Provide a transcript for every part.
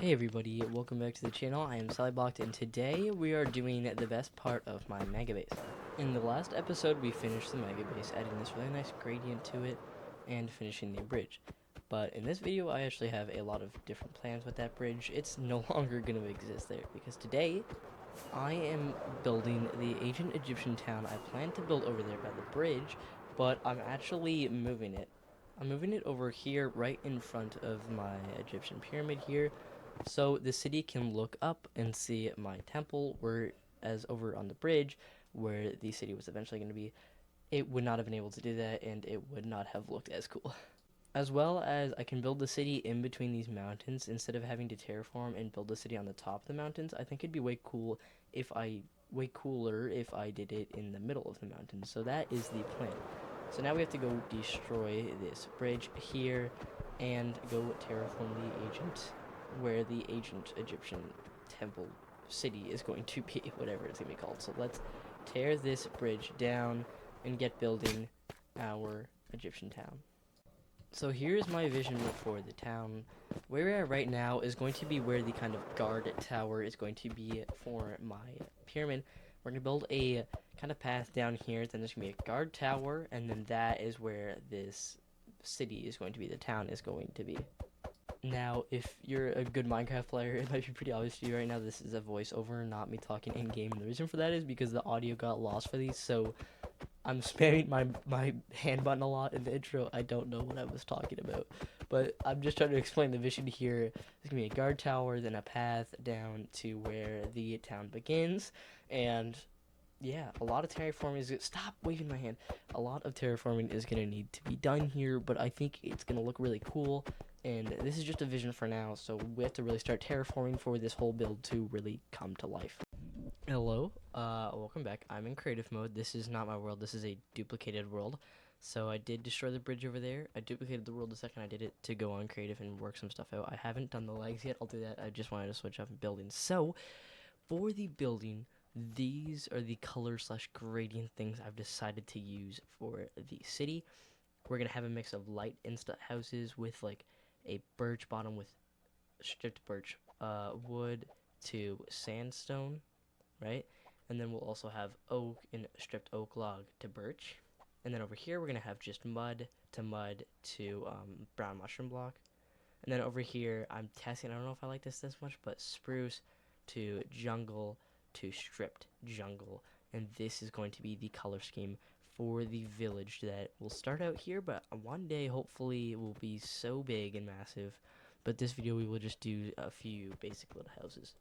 Hey everybody, welcome back to the channel. I am Sallybox, and today we are doing the best part of my mega base. In the last episode, we finished the mega base, adding this really nice gradient to it, and finishing the bridge. But in this video, I actually have a lot of different plans with that bridge. It's no longer going to exist there, because today, I am building the ancient Egyptian town I plan to build over there by the bridge, but I'm actually moving it. I'm moving it over here right in front of my Egyptian pyramid here, so the city can look up and see my temple, whereas over on the bridge, where the city was eventually going to be, it would not have been able to do that, and it would not have looked as cool. As well as I can build the city in between these mountains instead of having to terraform and build the city on the top of the mountains. I think it'd be way cooler if I did it in the middle of the mountains. So that is the plan. So now we have to go destroy this bridge here and go terraform the agent, where the ancient Egyptian temple city is going to be, whatever it's going to be called. So let's tear this bridge down and get building our Egyptian town. So here's my vision for the town. Where we are right now is going to be where the kind of guard tower is going to be for my pyramid. We're going to build a kind of path down here, then there's going to be a guard tower, and then that is where this city is going to be, the town is going to be. Now, if you're a good Minecraft player, it might be pretty obvious to you right now this is a voiceover, not me talking in-game. And the reason for that is because the audio got lost for these, so I'm spamming my hand button a lot in the intro. I don't know what I was talking about, but I'm just trying to explain the vision here. There's going to be a guard tower, then a path down to where the town begins, and yeah, a lot of terraforming is... Stop waving my hand. A lot of terraforming is going to need to be done here, but I think it's going to look really cool. And this is just a vision for now, so we have to really start terraforming for this whole build to really come to life. Hello, welcome back. I'm in creative mode. This is not my world, this is a duplicated world. So I did destroy the bridge over there. I duplicated the world the second I did it to go on creative and work some stuff out. I haven't done the legs yet, I'll do that. I just wanted to switch up buildings. So, for the building, these are the color slash gradient things I've decided to use for the city. We're going to have a mix of light insta houses with like a birch bottom with stripped birch wood to sandstone, right? And then we'll also have oak and stripped oak log to birch. And then over here we're going to have just mud to brown mushroom block. And then over here I'm testing, I don't know if I like this much, but spruce to jungle to stripped jungle. And this is going to be the color scheme for the village that will start out here, but one day hopefully it will be so big and massive. But this video we will just do a few basic little houses.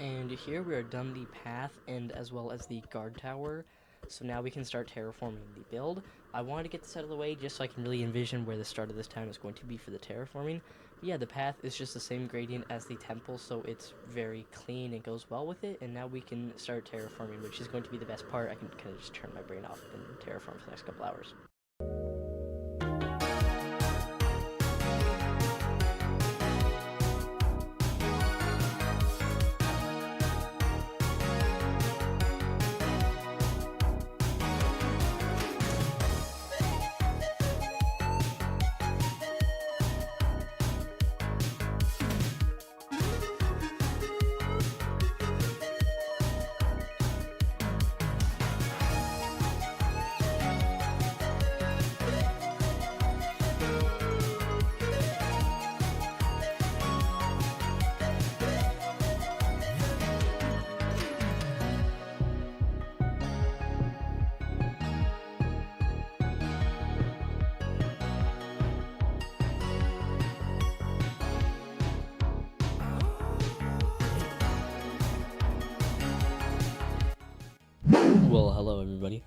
And here we are done the path and as well as the guard tower. So now we can start terraforming the build. I wanted to get this out of the way just so I can really envision where the start of this town is going to be for the terraforming. But yeah, the path is just the same gradient as the temple, so it's very clean and goes well with it. And now we can start terraforming, which is going to be the best part. I can kind of just turn my brain off and terraform for the next couple hours. Well, hello everybody.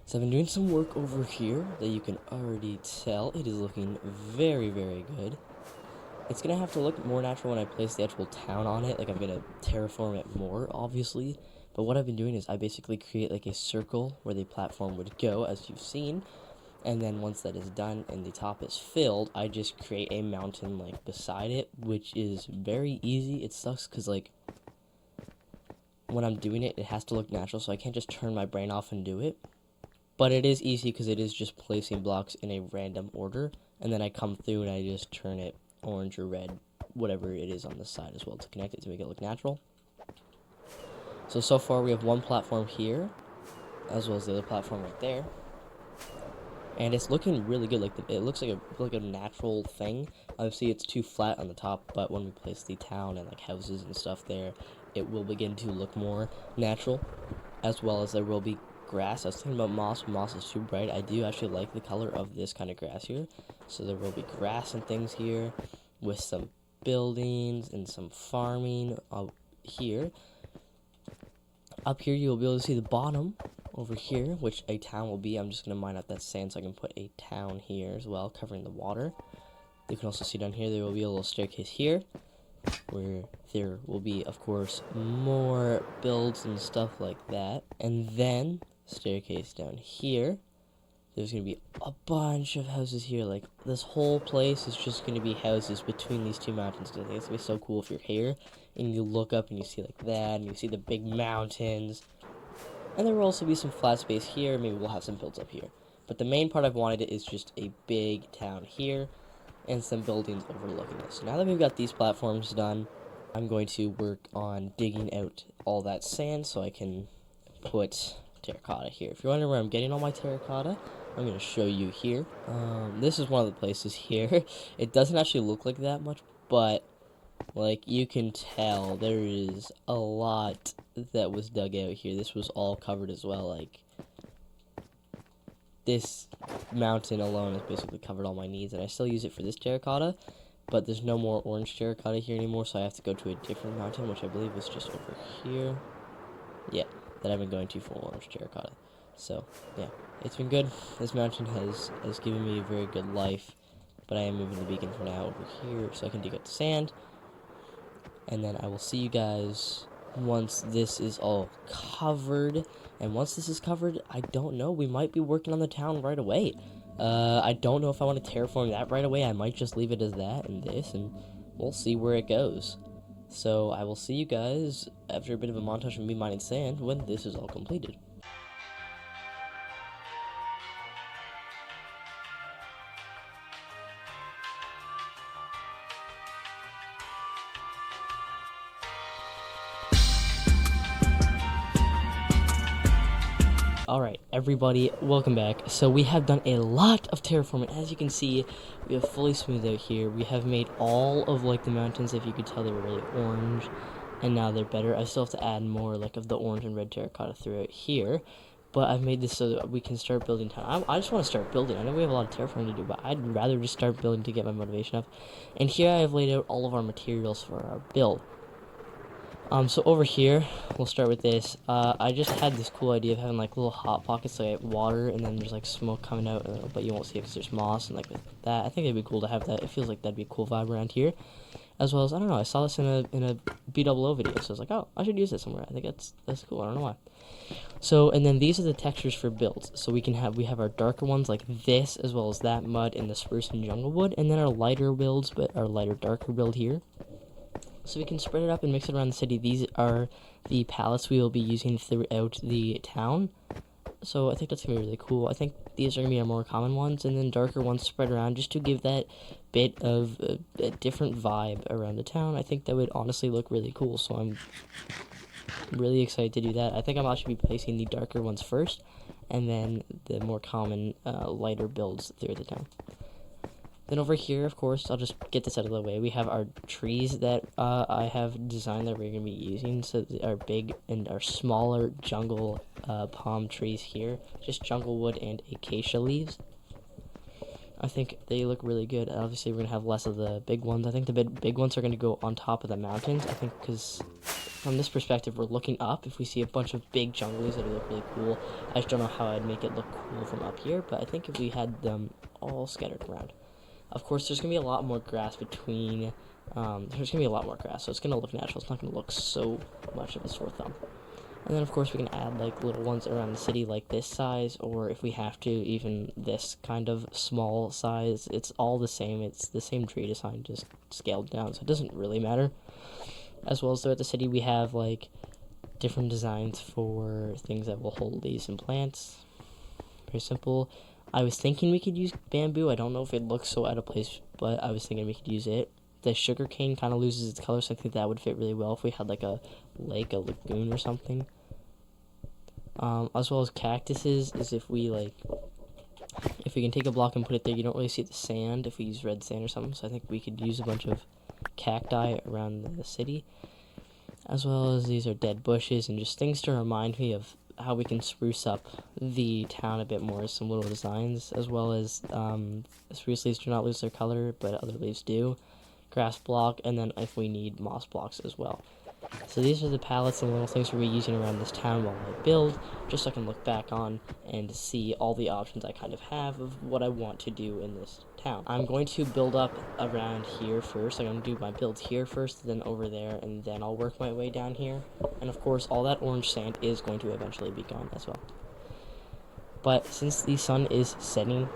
So I've been doing some work over here that you can already tell. It is looking very, very good. It's going to have to look more natural when I place the actual town on it. Like, I'm going to terraform it more, obviously. But what I've been doing is I basically create like a circle where the platform would go, as you've seen. And then once that is done and the top is filled, I just create a mountain like beside it, which is very easy. It sucks because like when I'm doing it, it has to look natural, so I can't just turn my brain off and do it. But it is easy because it is just placing blocks in a random order, and then I come through and I just turn it orange or red whatever it is on this side as well to connect it to make it look natural. So far we have one platform here, as well as the other platform right there. And it's looking really good. Like it looks like a natural thing. Obviously, it's too flat on the top, but when we place the town and like houses and stuff there, it will begin to look more natural, as well as there will be grass. I was thinking about moss. Moss is too bright. I do actually like the color of this kind of grass here. So there will be grass and things here, with some buildings and some farming here. Up here, you will be able to see the bottom over here, which a town will be. I'm just going to mine up that sand so I can put a town here as well, covering the water. You can also see down here, there will be a little staircase here, where there will be, of course, more builds and stuff like that. And then, staircase down here. There's going to be a bunch of houses here. Like, this whole place is just going to be houses between these two mountains. I think it's going to be so cool if you're here and you look up and you see like that, and you see the big mountains. And there will also be some flat space here. Maybe we'll have some builds up here. But the main part I've wanted is just a big town here and some buildings overlooking this. So now that we've got these platforms done, I'm going to work on digging out all that sand so I can put terracotta here. If you're wondering where I'm getting all my terracotta, I'm going to show you here. This is one of the places here. It doesn't actually look like that much, but like you can tell there is a lot that was dug out here. This was all covered as well. Like this mountain alone has basically covered all my needs, and I still use it for this terracotta, but there's no more orange terracotta here anymore, so I have to go to a different mountain, which I believe is just over here. Yeah, that I've been going to for orange terracotta. So yeah, it's been good. This mountain has given me a very good life, but I am moving the beacon for now over here so I can dig up the sand. And then I will see you guys once this is all covered. And once this is covered, I don't know, we might be working on the town right away. I don't know if I want to terraform that right away. I might just leave it as that and this, and we'll see where it goes. So I will see you guys after a bit of a montage of me mining sand when this is all completed. Alright, everybody, welcome back. So we have done a lot of terraforming. As you can see, we have fully smoothed out here. We have made all of like the mountains, if you could tell, they were really orange, and now they're better. I still have to add more like of the orange and red terracotta throughout here, but I've made this so that we can start building town. I just want to start building. I know we have a lot of terraforming to do, but I'd rather just start building to get my motivation up. And here I have laid out all of our materials for our build. So over here, we'll start with this. I just had this cool idea of having like little hot pockets, so I have water, and then there's like smoke coming out, but you won't see it because there's moss, and like with that, I think it'd be cool to have that. It feels like that'd be a cool vibe around here, as well as, I don't know, I saw this in a BOO video, so I was like, oh, I should use it somewhere. I think that's cool. I don't know why. So, and then these are the textures for builds. So we have our darker ones like this, as well as that mud and the spruce and jungle wood, and then our lighter builds, but our lighter darker build here. So we can spread it up and mix it around the city. These are the palettes we will be using throughout the town. So I think that's going to be really cool. I think these are going to be our more common ones, and then darker ones spread around just to give that bit of a different vibe around the town. I think that would honestly look really cool, so I'm really excited to do that. I think I'm actually be placing the darker ones first, and then the more common lighter builds throughout the town. Then over here, of course, I'll just get this out of the way. We have our trees that I have designed that we're going to be using. So our big and our smaller jungle palm trees here. Just jungle wood and acacia leaves. I think they look really good. Obviously, we're going to have less of the big ones. I think the big ones are going to go on top of the mountains. I think because from this perspective, we're looking up. If we see a bunch of big jungle leaves, that would look really cool. I just don't know how I'd make it look cool from up here. But I think if we had them all scattered around. Of course, there's going to be a lot more grass between, there's going to be a lot more grass, so it's going to look natural. It's not going to look so much of a sore thumb. And then, of course, we can add, like, little ones around the city like this size, or if we have to, even this kind of small size. It's all the same. It's the same tree design, just scaled down, so it doesn't really matter. As well as throughout the city, we have, like, different designs for things that will hold leaves and plants. Very simple. I was thinking we could use bamboo. I don't know if it looks so out of place, but I was thinking we could use it. the sugar cane kind of loses its color, so I think that would fit really well if we had like a lake, a lagoon or something. As well as cactuses, is if we can take a block and put it there, you don't really see the sand if we use red sand or something, so I think we could use a bunch of cacti around the city. As well as these are dead bushes and just things to remind me of how we can spruce up the town a bit more, some little designs, as well as spruce leaves do not lose their color, but other leaves do. Grass block, and then if we need moss blocks as well. So these are the palettes and little things we're using around this town while I build, just so I can look back on and see all the options I kind of have of what I want to do in this town. I'm going to build up around here first. I'm going to do my builds here first, then over there, and then I'll work my way down here. And of course, all that orange sand is going to eventually be gone as well. But since the sun is setting,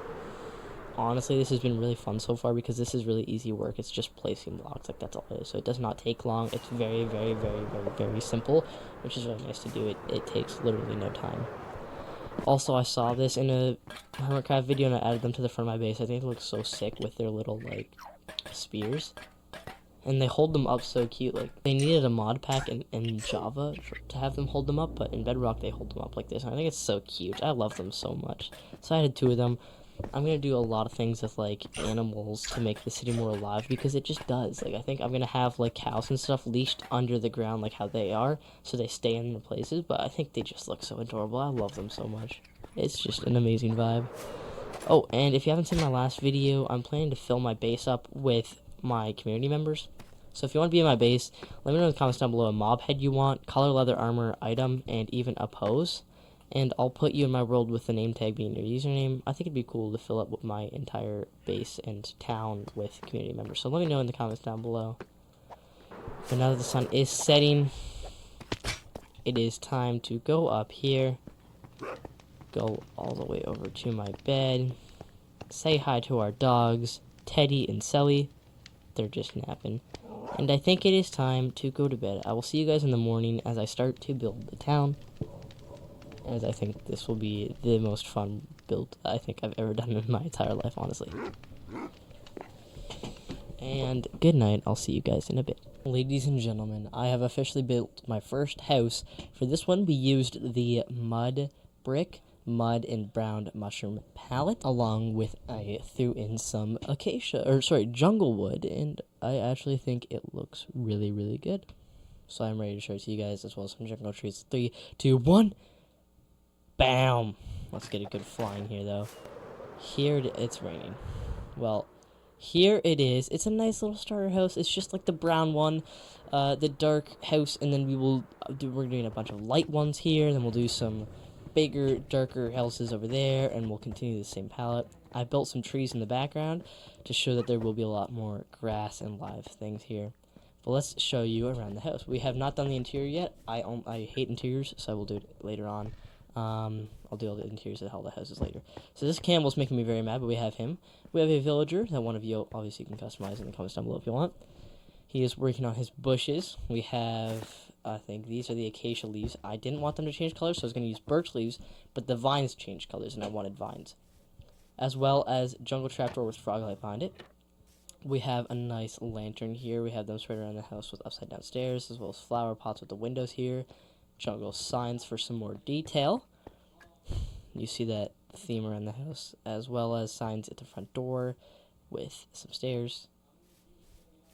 honestly, this has been really fun so far because this is really easy work. It's just placing blocks, like that's all it is. So it does not take long. It's very, very, very, very, very simple, which is really nice to do. It takes literally no time. Also, I saw this in a Hermitcraft video and I added them to the front of my base. I think it looks so sick with their little, like, spears. And they hold them up so cute. Like, they needed a mod pack in Java to have them hold them up, but in Bedrock they hold them up like this. And I think it's so cute. I love them so much. So I added 2 of them. I'm going to do a lot of things with, like, animals to make the city more alive, because it just does. Like, I think I'm going to have, like, cows and stuff leashed under the ground, like how they are, so they stay in the places, but I think they just look so adorable. I love them so much. It's just an amazing vibe. Oh, and if you haven't seen my last video, I'm planning to fill my base up with my community members. So if you want to be in my base, let me know in the comments down below a mob head you want, color leather armor item, and even a pose. And I'll put you in my world with the name tag being your username. I think it'd be cool to fill up with my entire base and town with community members. So let me know in the comments down below. But now that the sun is setting, it is time to go up here. Go all the way over to my bed. Say hi to our dogs, Teddy and Selly. They're just napping. And I think it is time to go to bed. I will see you guys in the morning as I start to build the town. As I think this will be the most fun build I think I've ever done in my entire life, honestly. And good night. I'll see you guys in a bit. Ladies and gentlemen, I have officially built my first house. For this one, we used the mud brick, mud and brown mushroom palette, along with I threw in some jungle wood, and I actually think it looks really, really good. So I'm ready to show it to you guys, as well as some jungle trees. 3, 2, 1. Bam! Let's get a good flying here, though. It's raining. Well, here it is. It's a nice little starter house. It's just like the brown one, the dark house, and then we're doing a bunch of light ones here, then we'll do some bigger, darker houses over there, and we'll continue the same palette. I built some trees in the background to show that there will be a lot more grass and live things here. But let's show you around the house. We have not done the interior yet. I hate interiors, so I will do it later on. I'll do all the interiors of all the houses later. So this camel's making me very mad, but we have him. We have a villager that one of you obviously can customize in the comments down below if you want. He is working on his bushes. We have, I think these are the acacia leaves. I didn't want them to change colors, so I was going to use birch leaves, but the vines changed colors, and I wanted vines. As well as jungle trapdoor with frog light behind it. We have a nice lantern here. We have them spread around the house with upside down stairs, as well as flower pots with the windows here. Jungle signs for some more detail. You see that theme around the house, as well as signs at the front door with some stairs.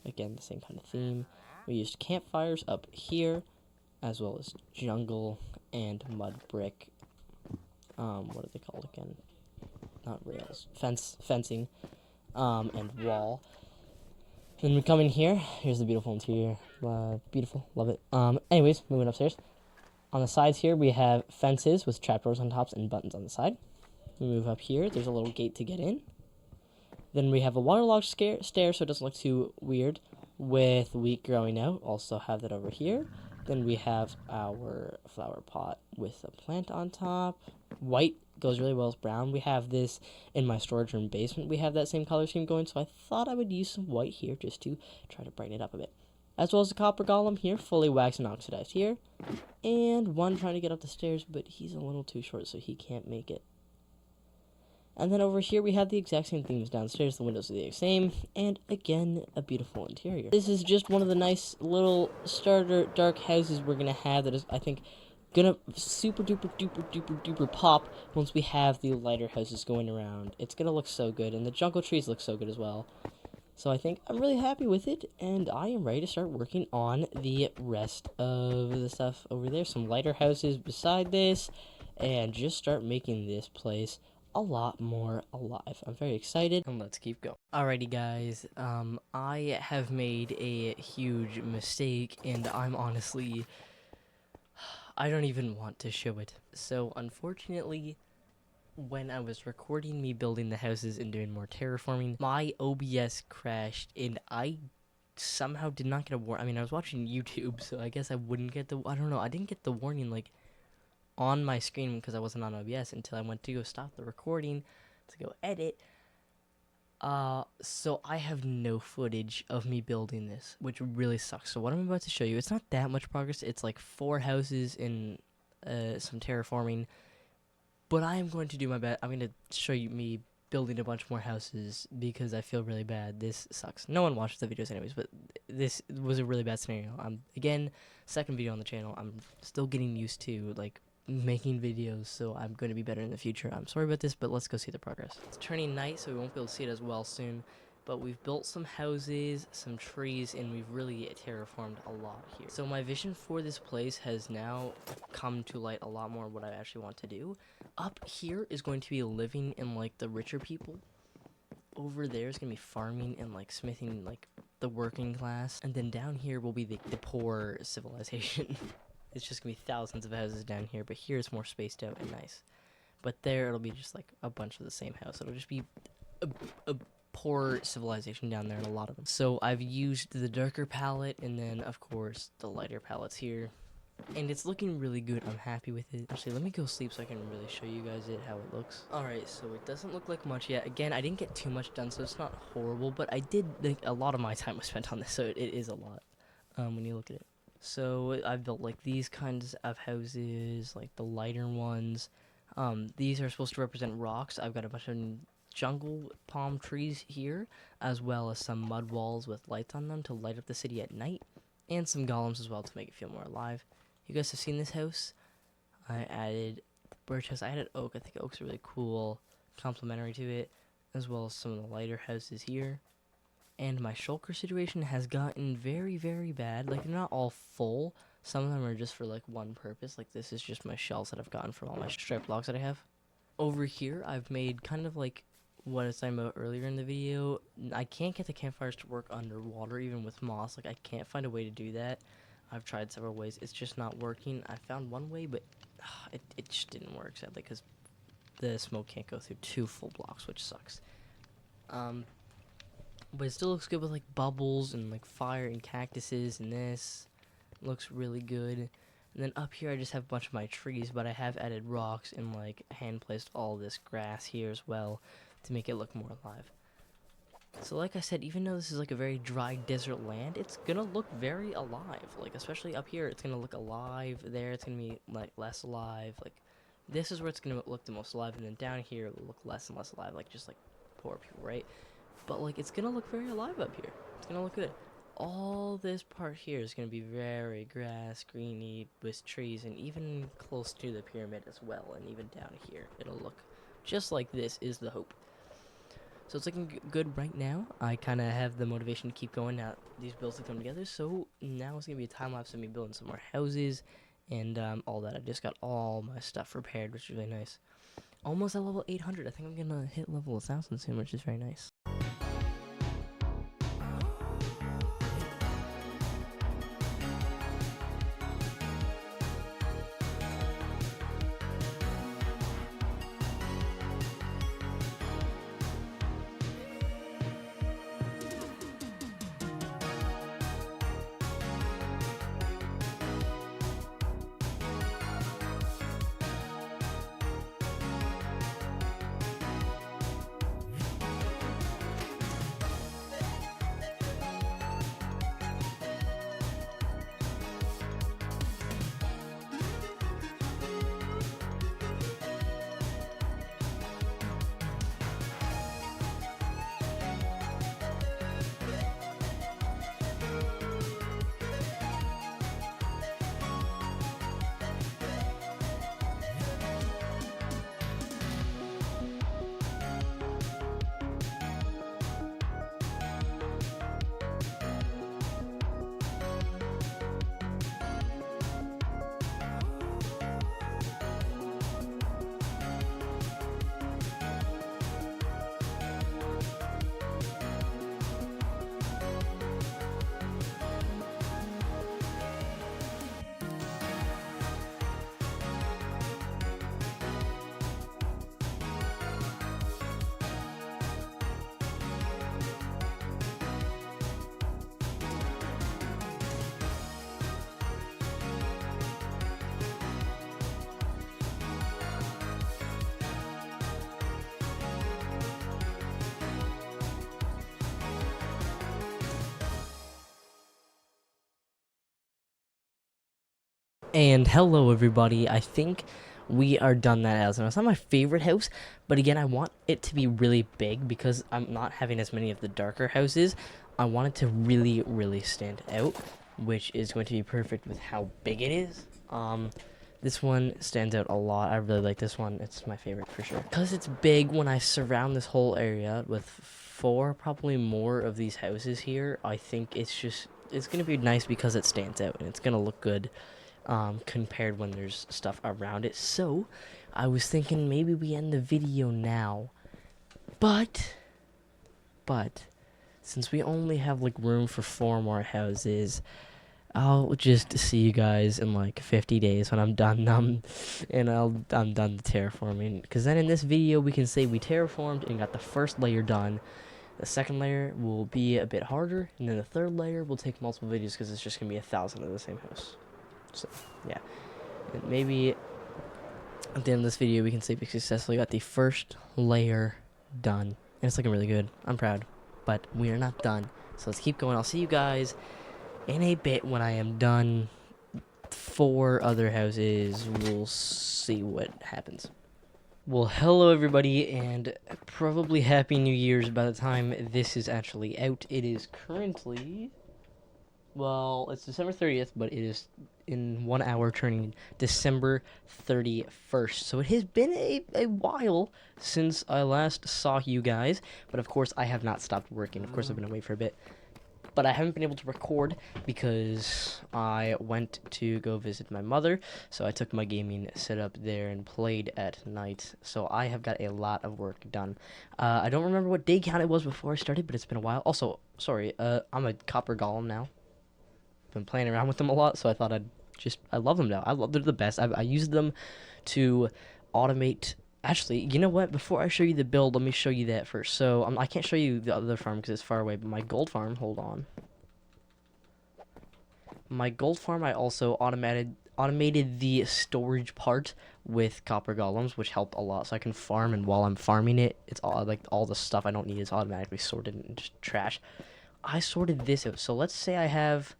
Again, the same kind of theme. We used campfires up here, as well as jungle and mud brick. What are they called again? Not rails. Fencing. And wall. Then we come in here. Here's the beautiful interior. Beautiful. Love it. Anyways, moving upstairs. On the sides here, we have fences with trapdoors on tops and buttons on the side. We move up here. There's a little gate to get in. Then we have a waterlogged stair, so it doesn't look too weird, with wheat growing out. Also have that over here. Then we have our flower pot with a plant on top. White goes really well with brown. We have this in my storage room basement. We have that same color scheme going, so I thought I would use some white here just to try to brighten it up a bit. As well as the copper golem here, fully waxed and oxidized here. And one trying to get up the stairs, but he's a little too short, so he can't make it. And then over here we have the exact same things downstairs. The windows are the exact same, and again, a beautiful interior. This is just one of the nice little starter dark houses we're gonna have that is, I think, gonna super duper duper duper duper pop once we have the lighter houses going around. It's gonna look so good, and the jungle trees look so good as well. So I think I'm really happy with it, and I am ready to start working on the rest of the stuff over there. Some lighter houses beside this, and just start making this place a lot more alive. I'm very excited, and let's keep going. Alrighty guys, I have made a huge mistake, and I'm honestly, I don't even want to show it. So unfortunately, when I was recording me building the houses and doing more terraforming, my OBS crashed, and I somehow did not get a warning. I mean, I was watching YouTube, so I guess I wouldn't get the, I don't know, I didn't get the warning, like, on my screen because I wasn't on OBS until I went to go stop the recording to go edit. So I have no footage of me building this, which really sucks. So what I'm about to show you, it's not that much progress. It's like 4 houses and some terraforming. But I am going to do my best. I'm going to show you me building a bunch more houses because I feel really bad. This sucks. No one watches the videos anyways, but this was a really bad scenario. Again, second video on the channel. I'm still getting used to, like, making videos, so I'm going to be better in the future. I'm sorry about this, but let's go see the progress. It's turning night, so we won't be able to see it as well soon. But we've built some houses, some trees, and we've really terraformed a lot here. So my vision for this place has now come to light a lot more what I actually want to do. Up here is going to be living in, like, the richer people. Over there is going to be farming and, like, smithing, like, the working class. And then down here will be the poor civilization. It's just going to be thousands of houses down here, but here it's more spaced out and nice. But there it'll be just, like, a bunch of the same house. It'll just be a poor civilization down there, and a lot of them. So I've used the darker palette, and then of course the lighter palettes here, and it's looking really good. I'm happy with it. Actually, let me go sleep so I can really show you guys how it looks. Alright, so it doesn't look like much yet. Again, I didn't get too much done, so it's not horrible, but I did, like, a lot of my time was spent on this, so it is a lot when you look at it. So I've built, like, these kinds of houses, like the lighter ones. These are supposed to represent rocks. I've got a bunch of jungle palm trees here, as well as some mud walls with lights on them to light up the city at night, and some golems as well to make it feel more alive. You guys have seen this house. I added birch house. I added oak. I think oak's really cool, complementary to it, as well as some of the lighter houses here. And my shulker situation has gotten very, very bad. Like, they're not all full. Some of them are just for, like, one purpose. Like, this is just my shells that I've gotten from all my strip blocks that I have. Over here, I've made kind of like what I was talking about earlier in the video. I can't get the campfires to work underwater, even with moss. Like, I can't find a way to do that. I've tried several ways. It's just not working. I found one way, but it just didn't work, sadly, because the smoke can't go through 2 full blocks, which sucks. But it still looks good with, like, bubbles and, like, fire and cactuses, and this looks really good. And then up here I just have a bunch of my trees, but I have added rocks and, like, hand placed all this grass here as well to make it look more alive. So like I said, even though this is like a very dry desert land, it's gonna look very alive. Like, especially up here, it's gonna look alive. There, it's gonna be, like, less alive. Like, this is where it's gonna look the most alive, and then down here it will look less and less alive, like, just like poor people, right? But, like, it's gonna look very alive up here. It's gonna look good. All this part here is going to be very grass, greeny, with trees, and even close to the pyramid as well, and even down here. It'll look just like this is the hope. So it's looking good right now. I kind of have the motivation to keep going now these builds have come together, so now it's going to be a time-lapse of me building some more houses, and all that. I just got all my stuff repaired, which is really nice. Almost at level 800. I think I'm going to hit level 1000 soon, which is very nice. And hello everybody, I think we are done that house. Now it's not my favorite house, but again I want it to be really big because I'm not having as many of the darker houses. I want it to really stand out, which is going to be perfect with how big it is. This one stands out a lot. I really like this one. It's my favorite for sure. Because it's big, when I surround this whole area with 4, probably more of these houses here, I think it's going to be nice because it stands out and it's going to look good compared when there's stuff around it. So I was thinking maybe we end the video now, but since we only have like room for 4 more houses, I'll just see you guys in like 50 days when I'm done them, and I'm done the terraforming. Because then in this video we can say we terraformed and got the first layer done. The second layer will be a bit harder, and then the third layer will take multiple videos because it's just gonna be 1,000 of the same house. So yeah, and maybe at the end of this video we can say we successfully got the first layer done, and it's looking really good. I'm proud, but we are not done. So let's keep going. I'll see you guys in a bit when I am done 4 other houses. We'll see what happens. Well, hello everybody, and probably Happy New Year's by the time this is actually out. It is currently, well, it's December 30th, but it is in 1 hour turning December 31st. So it has been a while since I last saw you guys, but of course I have not stopped working. Of course I've been away for a bit. But I haven't been able to record because I went to go visit my mother, so I took my gaming setup there and played at night. So I have got a lot of work done. I don't remember what day count it was before I started, but it's been a while. Also, sorry, I'm a copper golem now. Been playing around with them a lot, so I thought I love them now. They're the best. I use them to automate. Actually, you know what? Before I show you the build, let me show you that first. So I can't show you the other farm because it's far away, but my gold farm, hold on. My gold farm, I also automated the storage part with copper golems, which helped a lot. So I can farm, and while I'm farming it, it's all like all the stuff I don't need is automatically sorted and just trash. I sorted this out. So let's say I have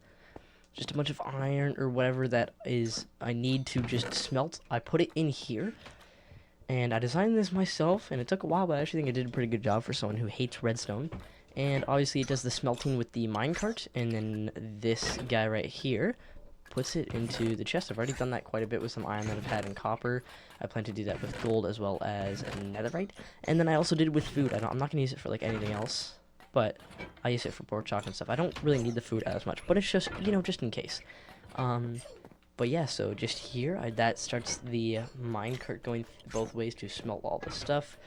just a bunch of iron or whatever that is I need to just smelt. I put it in here. And I designed this myself, and it took a while, but I actually think I did a pretty good job for someone who hates redstone. And obviously it does the smelting with the minecart, and then this guy right here puts it into the chest. I've already done that quite a bit with some iron that I've had in copper. I plan to do that with gold as well as netherite. And then I also did it with food. I'm not going to use it for like anything else, but I use it for pork chop and stuff. I don't really need the food as much, but it's just, you know, just in case. But yeah, so just here, that starts the minecart going both ways to smelt all the stuff.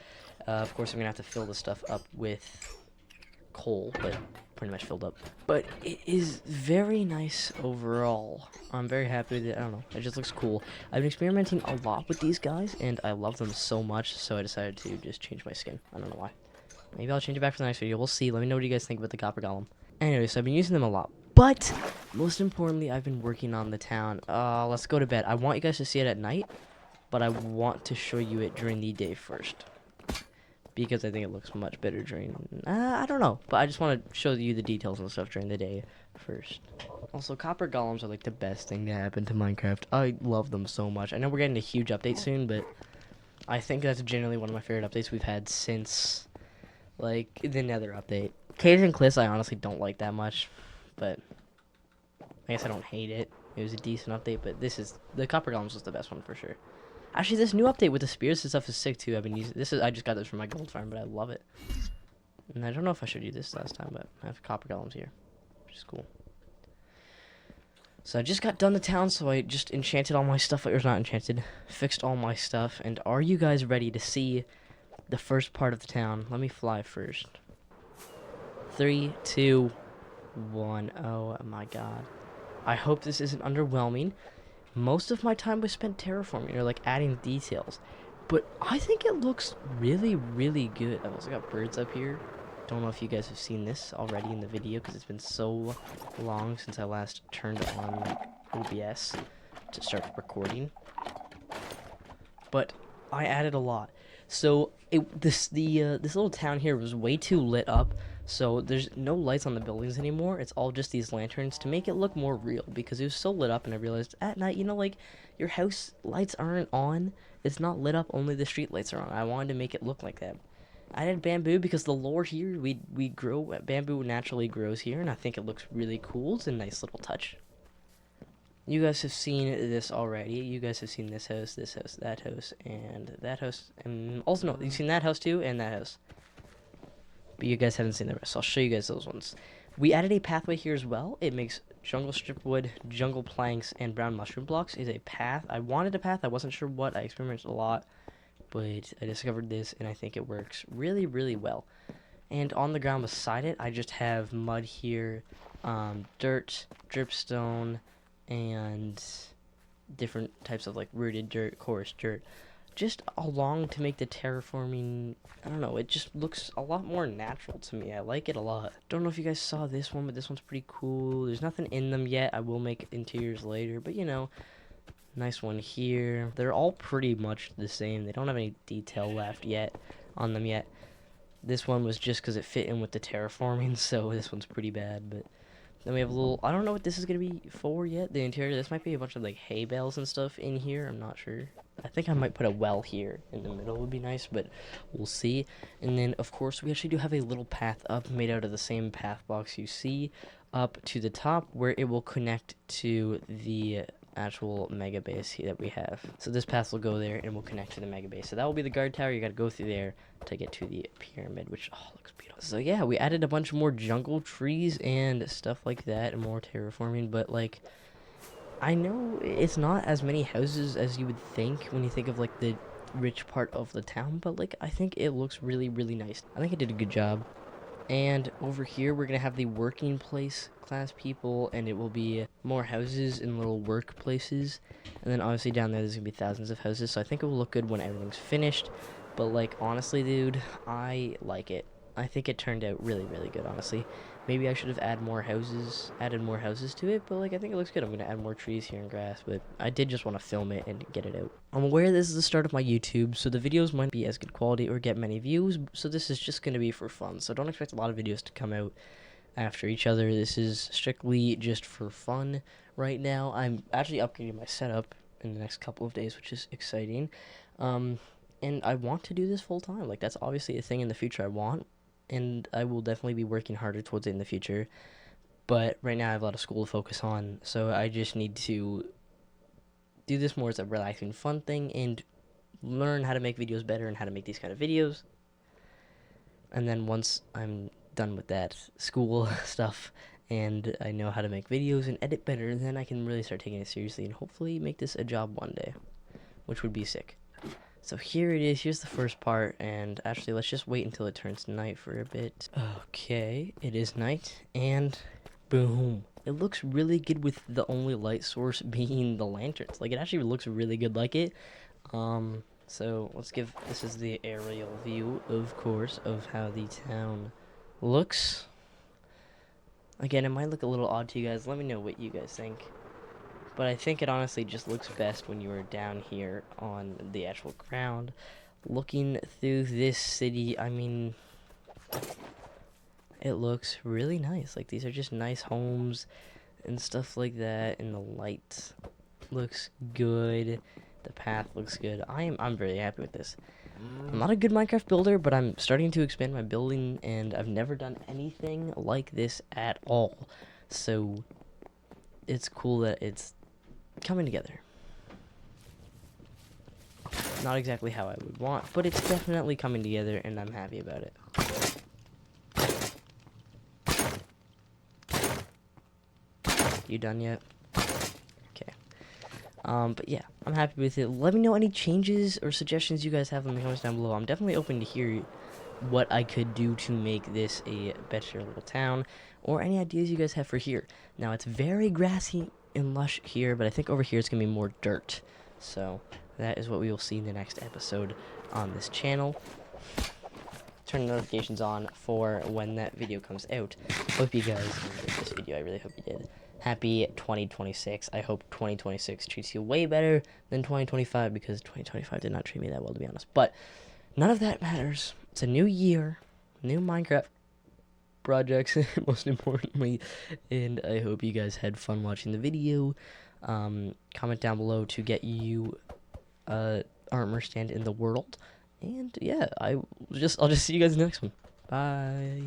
Of course, I'm going to have to fill the stuff up with coal, but pretty much filled up. But it is very nice overall. I'm very happy with it. I don't know, it just looks cool. I've been experimenting a lot with these guys, and I love them so much, so I decided to just change my skin. I don't know why. Maybe I'll change it back for the next video. We'll see. Let me know what you guys think about the copper golem. Anyway, so I've been using them a lot. But most importantly, I've been working on the town. Let's go to bed. I want you guys to see it at night, but I want to show you it during the day first, because I think it looks much better during, I don't know, but I just want to show you the details and stuff during the day first. Also, copper golems are like the best thing to happen to Minecraft. I love them so much. I know we're getting a huge update soon, but I think that's generally one of my favorite updates we've had since, like, the Nether update. Caves and Cliffs I honestly don't like that much, but I guess I don't hate it. It was a decent update, but the copper golems was the best one for sure. Actually, this new update with the spears and stuff is sick too. I've been using I just got this from my gold farm, but I love it. And I don't know if I showed you this last time, but I have copper golems here, which is cool. So I just got done the town, so I just enchanted all my stuff. Or not enchanted, fixed all my stuff. And are you guys ready to see the first part of the town? Let me fly first. 3, 2, 1. Oh my god. I hope this isn't underwhelming. Most of my time was spent terraforming or like adding details, but I think it looks really good. I've also got birds up here. Don't know if you guys have seen this already in the video because it's been so long since I last turned on OBS to start recording, but I added a lot. So this little town here was way too lit up, So there's no lights on the buildings anymore. It's all just these lanterns to make it look more real, because it was so lit up, and I realized at night, like your house lights aren't on. It's not lit up, only the street lights are on. I wanted to make it look like that. I did bamboo because the lore here, we grow, bamboo naturally grows here, and I think it looks really cool. It's a nice little touch. You guys have seen this already. You guys have seen this house, that house, and that house. And also, no, you've seen that house too, and that house. But you guys haven't seen the rest, so I'll show you guys those ones. We added a pathway here as well. It makes jungle strip wood, jungle planks, and brown mushroom blocks is a path. I wanted a path. I wasn't sure what. I experimented a lot, but I discovered this, and I think it works really, really well. And on the ground beside it, I just have mud here, dirt, dripstone, and different types of like rooted dirt, coarse dirt, just along to make the terraforming. I don't know, it just looks a lot more natural to me. I like it a lot. Don't know if you guys saw this one, but this one's pretty cool. There's nothing in them yet. I will make interiors later, but nice one here. They're all pretty much the same. They don't have any detail left yet on them yet. This one was just because it fit in with the terraforming, so this one's pretty bad. But then we have a little, I don't know what this is going to be for yet, the interior. This might be a bunch of like hay bales and stuff in here. I'm not sure. I think I might put a well here in the middle, would be nice, but we'll see. And then, of course, we actually do have a little path up made out of the same path box you see up to the top, where it will connect to the actual mega base that we have. So this path will go there and will connect to the mega base. So that will be the guard tower. You got to go through there to get to the pyramid, which looks beautiful. So yeah, we added a bunch more jungle trees and stuff like that, and more terraforming. But like, I know it's not as many houses as you would think when you think of like the rich part of the town, but like I think it looks really, really nice. I think I did a good job. And over here, we're going to have the working place class people, and it will be more houses and little workplaces. And then obviously down there, there's going to be thousands of houses, so I think it will look good when everything's finished. But like, honestly, dude, I like it. I think it turned out really, really good, honestly. Maybe I should have added more houses to it, but like, I think it looks good. I'm going to add more trees here and grass, but I did just want to film it and get it out. I'm aware this is the start of my YouTube, so the videos might be as good quality or get many views, so this is just going to be for fun. So don't expect a lot of videos to come out after each other. This is strictly just for fun right now. I'm actually upgrading my setup in the next couple of days, which is exciting. And I want to do this full time. Like, that's obviously a thing in the future I want, and I will definitely be working harder towards it in the future. But right now I have a lot of school to focus on, so I just need to do this more as a relaxing, fun thing, and learn how to make videos better and how to make these kind of videos. And then once I'm done with that school stuff and I know how to make videos and edit better, then I can really start taking it seriously and hopefully make this a job one day, which would be sick. So here it is. Here's the first part, and actually let's just wait until it turns night for a bit. Okay, it is night, and boom. It looks really good with the only light source being the lanterns. Like, it actually looks really good like it. So this is the aerial view, of course, of how the town looks. Again, it might look a little odd to you guys. Let me know what you guys think. But I think it honestly just looks best when you are down here on the actual ground, looking through this city. I mean, it looks really nice. Like, these are just nice homes and stuff like that, and the light looks good. The path looks good. I'm very happy with this. I'm not a good Minecraft builder, but I'm starting to expand my building, and I've never done anything like this at all. So it's cool that it's coming together. Not exactly how I would want, but it's definitely coming together, and I'm happy about it. You done yet? Okay. But yeah, I'm happy with it. Let me know any changes or suggestions you guys have in the comments down below. I'm definitely open to hear what I could do to make this a better little town, or any ideas you guys have for here. Now, it's very grassy and lush here, but I think over here it's gonna be more dirt. So that is what we will see in the next episode on this channel. Turn notifications on for when that video comes out. Hope you guys enjoyed this video. I really hope you did. Happy 2026. I hope 2026 treats you way better than 2025, because 2025 did not treat me that well, to be honest. But none of that matters. It's a new year, new Minecraft projects, most importantly. And I hope you guys had fun watching the video. Comment down below to get you armor stand in the world. And yeah, I'll just see you guys in the next one. Bye.